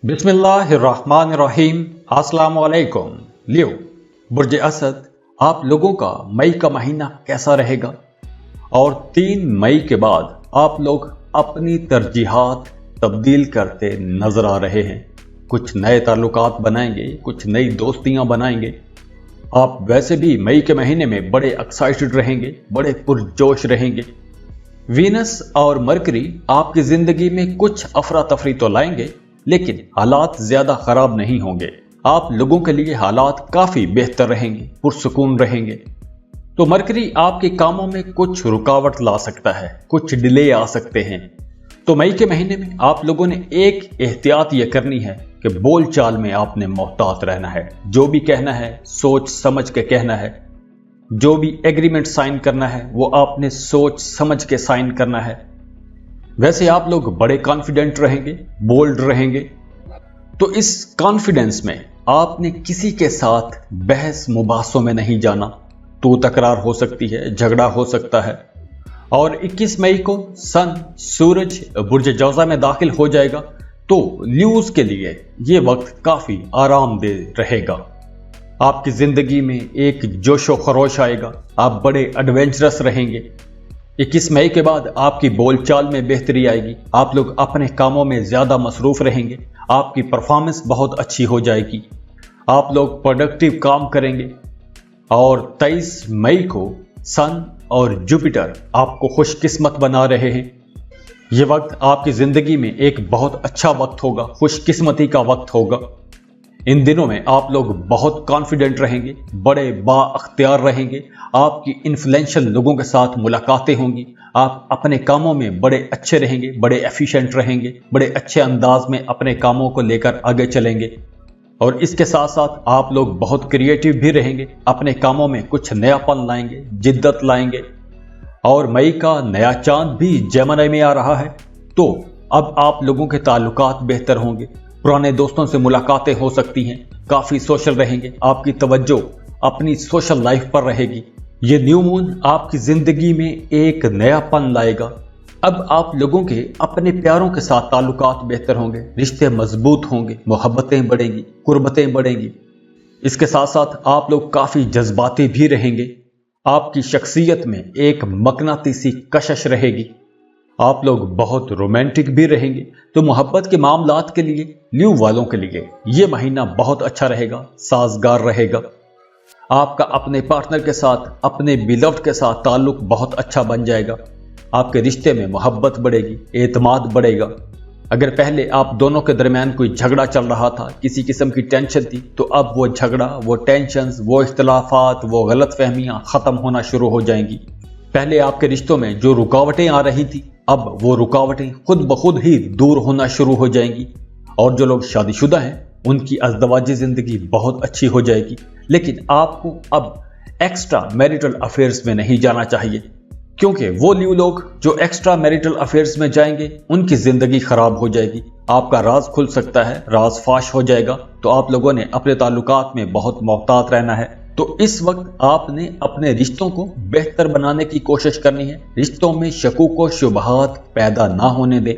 बिस्मिल्लाहिर्रहमानिर्रहीम। अस्सलाम वालेकुम। लियो बुर्ज असद, आप लोगों का मई का महीना कैसा रहेगा? और 3 मई के बाद आप लोग अपनी तरजीहात तब्दील करते नजर आ रहे हैं। कुछ नए ताल्लुकात बनाएंगे, कुछ नई दोस्तियां बनाएंगे। आप वैसे भी मई के महीने में बड़े एक्साइटेड रहेंगे, बड़े पुरजोश रहेंगे। वीनस और मरकरी आपकी जिंदगी में कुछ अफरा तफरी तो लाएंगे, लेकिन हालात ज्यादा खराब नहीं होंगे। आप लोगों के लिए हालात काफी बेहतर रहेंगे, पुरसुकून रहेंगे। तो मरकरी आपके कामों में कुछ रुकावट ला सकता है, कुछ डिले आ सकते हैं। तो मई के महीने में आप लोगों ने एक एहतियात यह करनी है कि बोलचाल में आपने मोहतात रहना है। जो भी कहना है सोच समझ के कहना है। जो भी एग्रीमेंट साइन करना है वो आपने सोच समझ के साइन करना है। वैसे आप लोग बड़े कॉन्फिडेंट रहेंगे, बोल्ड रहेंगे। तो इस कॉन्फिडेंस में आपने किसी के साथ बहस मुबासों में नहीं जाना। तो तकरार हो सकती है, झगड़ा हो सकता है। और 21 मई को सन सूरज बुर्ज जौजा में दाखिल हो जाएगा। तो ल्यूज के लिए ये वक्त काफी आरामदेह रहेगा। आपकी जिंदगी में एक जोशो खरोश आएगा। आप बड़े एडवेंचरस रहेंगे। 21 मई के बाद आपकी बोलचाल में बेहतरी आएगी। आप लोग अपने कामों में ज्यादा मसरूफ रहेंगे। आपकी परफॉर्मेंस बहुत अच्छी हो जाएगी। आप लोग प्रोडक्टिव काम करेंगे। और 23 मई को सन और जुपिटर आपको खुशकिस्मत बना रहे हैं। यह वक्त आपकी जिंदगी में एक बहुत अच्छा वक्त होगा, खुशकिस्मती का वक्त होगा। इन दिनों में आप लोग बहुत कॉन्फिडेंट रहेंगे, बड़े बाअख्तियार रहेंगे। आपकी इन्फ्लुएंशियल लोगों के साथ मुलाकातें होंगी। आप अपने कामों में बड़े अच्छे रहेंगे, बड़े एफिशिएंट रहेंगे, बड़े अच्छे अंदाज में अपने कामों को लेकर आगे चलेंगे। और इसके साथ साथ आप लोग बहुत क्रिएटिव भी रहेंगे। अपने कामों में कुछ नयापन लाएंगे, जिद्दत लाएंगे। और मई का नया चांद भी जेमिनी में आ रहा है। तो अब आप लोगों के ताल्लुकात बेहतर होंगे। पुराने दोस्तों से मुलाकातें हो सकती हैं। काफी सोशल रहेंगे। आपकी तवज्जो अपनी सोशल लाइफ पर रहेगी। ये न्यू मून आपकी जिंदगी में एक नयापन लाएगा। अब आप लोगों के अपने प्यारों के साथ ताल्लुकात बेहतर होंगे, रिश्ते मजबूत होंगे, मोहब्बतें बढ़ेंगी, कुर्बतें बढ़ेंगी। इसके साथ साथ आप लोग काफी जज्बाती भी रहेंगे। आपकी शख्सियत में एक मकनातीसी कशिश रहेगी। आप लोग बहुत रोमांटिक भी रहेंगे। तो मोहब्बत के मामलात के लिए ल्यू वालों के लिए यह महीना बहुत अच्छा रहेगा, साजगार रहेगा। आपका अपने पार्टनर के साथ, अपने बिलव्ड के साथ ताल्लुक बहुत अच्छा बन जाएगा। आपके रिश्ते में मोहब्बत बढ़ेगी, एतमाद बढ़ेगा। अगर पहले आप दोनों के दरमियान कोई झगड़ा चल रहा था, किसी किस्म की टेंशन थी, तो अब वो झगड़ा, वो टेंशन्स, वो इख्तलाफात, वो गलतफहमियां खत्म होना शुरू हो जाएंगी। पहले आपके रिश्तों में जो रुकावटें आ रही थी, अब वो रुकावटें खुद ब खुद ही दूर होना शुरू हो जाएंगी। और जो लोग शादीशुदा हैं उनकी अज़दवाजी जिंदगी बहुत अच्छी हो जाएगी। लेकिन आपको अब एक्स्ट्रा मैरिटल अफेयर्स में नहीं जाना चाहिए, क्योंकि वो ल्यू लोग जो एक्स्ट्रा मैरिटल अफेयर्स में जाएंगे उनकी जिंदगी खराब हो जाएगी। आपका राज खुल सकता है, राज फाश हो जाएगा। तो आप लोगों ने अपने ताल्लुकात में बहुत मोहतात रहना है। तो इस वक्त आपने अपने रिश्तों को बेहतर बनाने की कोशिश करनी है। रिश्तों में शकूक व शुबहात पैदा ना होने दें।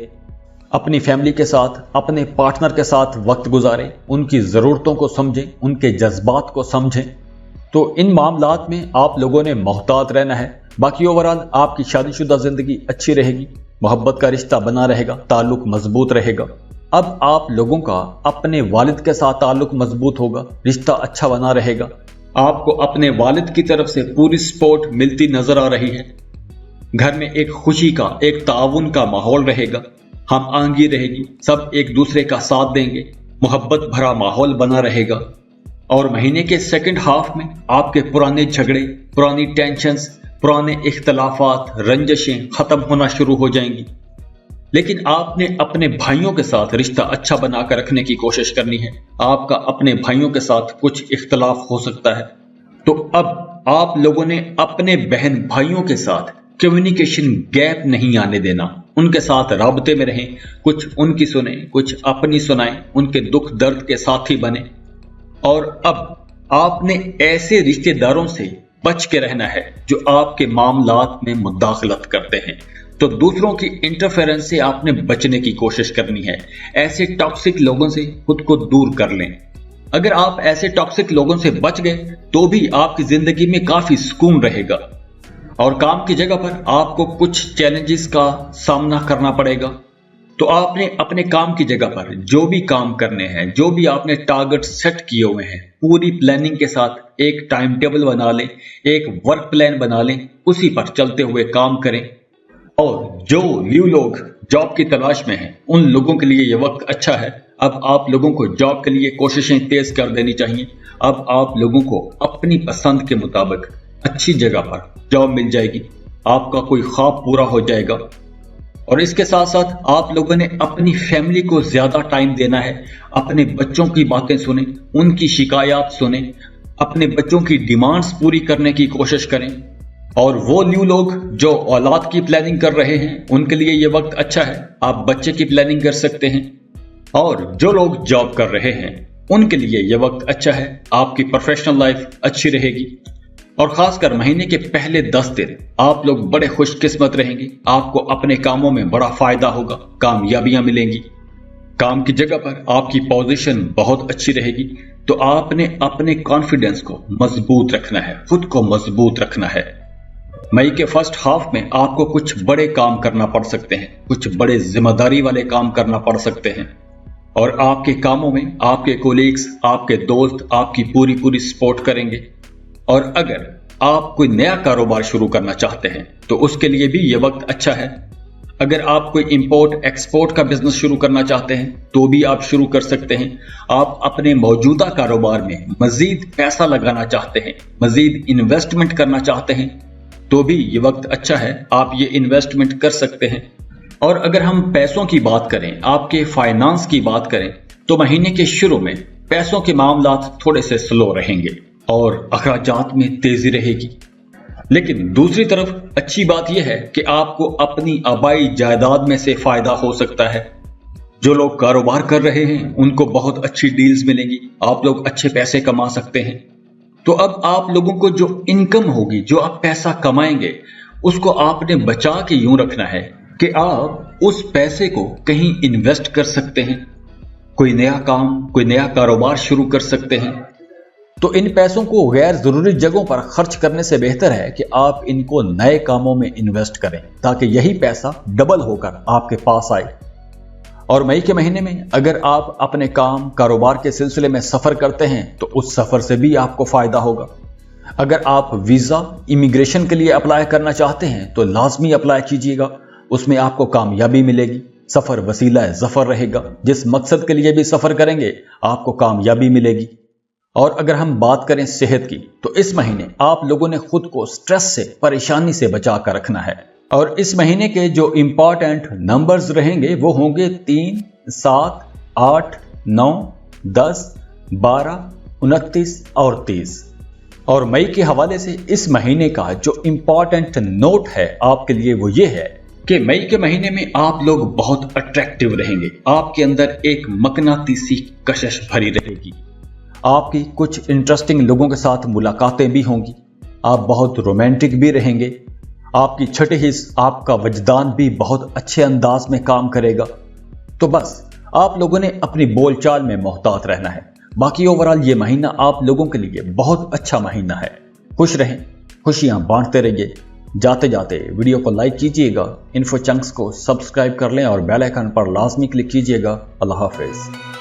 अपनी फैमिली के साथ, अपने पार्टनर के साथ वक्त गुजारें, उनकी ज़रूरतों को समझें, उनके जज्बात को समझें। तो इन मामलात में आप लोगों ने मोहतात रहना है। बाकी ओवरऑल आपकी शादीशुदा जिंदगी अच्छी रहेगी, मोहब्बत का रिश्ता बना रहेगा, ताल्लुक मजबूत रहेगा। अब आप लोगों का अपने वालिद के साथ ताल्लुक मजबूत होगा, रिश्ता अच्छा बना रहेगा। आपको अपने वालिद की तरफ से पूरी सपोर्ट मिलती नजर आ रही है। घर में एक खुशी का, एक ताउन का माहौल रहेगा। हम आंगी रहेगी, सब एक दूसरे का साथ देंगे, मोहब्बत भरा माहौल बना रहेगा। और महीने के सेकंड हाफ में आपके पुराने झगड़े, पुरानी टेंशन्स, पुराने इख्तलाफात, रंजशें खत्म होना शुरू हो जाएंगी। लेकिन आपने अपने भाइयों के साथ रिश्ता अच्छा बनाकर रखने की कोशिश करनी है। आपका अपने भाइयों के साथ कुछ इख्तलाफ हो सकता है। तो अब आप लोगों ने अपने बहन भाइयों के साथ कम्युनिकेशन गैप नहीं आने देना। उनके साथ राबते में रहें, कुछ उनकी सुने, कुछ अपनी सुनाएं, उनके दुख दर्द के साथी बने। और अब आपने ऐसे रिश्तेदारों से बच के रहना है जो आपके मामलात में मुदाखलत करते हैं। तो दूसरों की इंटरफेरेंस से आपने बचने की कोशिश करनी है। ऐसे टॉक्सिक लोगों से खुद को दूर कर लें। अगर आप ऐसे टॉक्सिक लोगों से बच गए तो भी आपकी जिंदगी में काफी सुकून रहेगा। और काम की जगह पर आपको कुछ चैलेंजेस का सामना करना पड़ेगा, तो आपने अपने काम की जगह पर जो भी काम करने हैं, जो भी आपने टारगेट सेट किए हुए हैं, पूरी प्लानिंग के साथ एक टाइम टेबल बना लें, एक वर्क प्लान बना लें, उसी पर चलते हुए काम करें। और जो न्यू लोग जॉब की तलाश में हैं, उन लोगों के लिए यह वक्त अच्छा है। अब आप लोगों को जॉब के लिए कोशिशें तेज कर देनी चाहिए। अब आप लोगों को अपनी पसंद के मुताबिक अच्छी जगह पर जॉब मिल जाएगी, आपका कोई ख्वाब पूरा हो जाएगा। और इसके साथ साथ आप लोगों ने अपनी फैमिली को ज्यादा टाइम देना है। अपने बच्चों की बातें सुने, उनकी शिकायत सुने, अपने बच्चों की डिमांड्स पूरी करने की कोशिश करें। और वो न्यू लोग जो औलाद की प्लानिंग कर रहे हैं, उनके लिए ये वक्त अच्छा है, आप बच्चे की प्लानिंग कर सकते हैं। और जो लोग जॉब कर रहे हैं, उनके लिए ये वक्त अच्छा है, आपकी प्रोफेशनल लाइफ अच्छी रहेगी। और खासकर महीने के पहले 10 दिन आप लोग बड़े खुशकिस्मत रहेंगे। आपको अपने कामों में बड़ा फायदा होगा, कामयाबियां मिलेंगी। काम की जगह पर आपकी पोजीशन बहुत अच्छी रहेगी। तो आपने अपने कॉन्फिडेंस को मजबूत रखना है, खुद को मजबूत रखना है। मई के फर्स्ट हाफ में आपको कुछ बड़े काम करना पड़ सकते हैं, कुछ बड़े जिम्मेदारी वाले काम करना पड़ सकते हैं। और आपके कामों में आपके कोलीग्स, आपके दोस्त आपकी पूरी सपोर्ट करेंगे। और अगर आप कोई नया कारोबार शुरू करना चाहते हैं तो उसके लिए भी यह वक्त अच्छा है। अगर आप कोई इंपोर्ट एक्सपोर्ट का बिजनेस शुरू करना चाहते हैं तो भी आप शुरू कर सकते हैं। आप अपने मौजूदा कारोबार में मजीद पैसा लगाना चाहते हैं, मजीद इन्वेस्टमेंट करना चाहते हैं, तो भी ये वक्त अच्छा है, आप ये इन्वेस्टमेंट कर सकते हैं। और अगर हम पैसों की बात करें, आपके फाइनेंस की बात करें, तो महीने के शुरू में पैसों के मामलात थोड़े से स्लो रहेंगे और अखराजात में तेजी रहेगी। लेकिन दूसरी तरफ अच्छी बात यह है कि आपको अपनी आबाई जायदाद में से फायदा हो सकता है। जो लोग कारोबार कर रहे हैं उनको बहुत अच्छी डील्स मिलेंगी, आप लोग अच्छे पैसे कमा सकते हैं। तो अब आप लोगों को जो इनकम होगी, जो आप पैसा कमाएंगे, उसको आपने बचा के यूं रखना है कि आप उस पैसे को कहीं इन्वेस्ट कर सकते हैं, कोई नया काम, कोई नया कारोबार शुरू कर सकते हैं। तो इन पैसों को गैर जरूरी जगहों पर खर्च करने से बेहतर है कि आप इनको नए कामों में इन्वेस्ट करें, ताकि यही पैसा डबल होकर आपके पास आए। और मई के महीने में अगर आप अपने काम कारोबार के सिलसिले में सफर करते हैं तो उस सफर से भी आपको फायदा होगा। अगर आप वीजा इमिग्रेशन के लिए अप्लाई करना चाहते हैं तो लाजमी अप्लाई कीजिएगा, उसमें आपको कामयाबी मिलेगी। सफर वसीला ज़फर रहेगा, जिस मकसद के लिए भी सफर करेंगे आपको कामयाबी मिलेगी। और अगर हम बात करें सेहत की, तो इस महीने आप लोगों ने खुद को स्ट्रेस से, परेशानी से बचा कर रखना है। और इस महीने के जो इंपॉर्टेंट नंबर्स रहेंगे वो होंगे 3, 7, 8, 9, 10, 12, 29 और 30। और मई के हवाले से इस महीने का जो इंपॉर्टेंट नोट है आपके लिए वो ये है कि मई के महीने में आप लोग बहुत अट्रैक्टिव रहेंगे। आपके अंदर एक मकनातीसी कशिश भरी रहेगी। आपकी कुछ इंटरेस्टिंग लोगों के साथ मुलाकातें भी होंगी। आप बहुत रोमांटिक भी रहेंगे। आपकी छठी हिस्स, आपका वजदान भी बहुत अच्छे अंदाज में काम करेगा। तो बस आप लोगों ने अपनी बोलचाल में मोहतात रहना है। बाकी ओवरऑल ये महीना आप लोगों के लिए बहुत अच्छा महीना है। खुश रहें, खुशियां बांटते रहिए। जाते जाते वीडियो को लाइक कीजिएगा, इन्फो चंक्स को सब्सक्राइब कर लें और बेल आइकन पर लाजमी क्लिक कीजिएगा। अल्लाह हाफिज।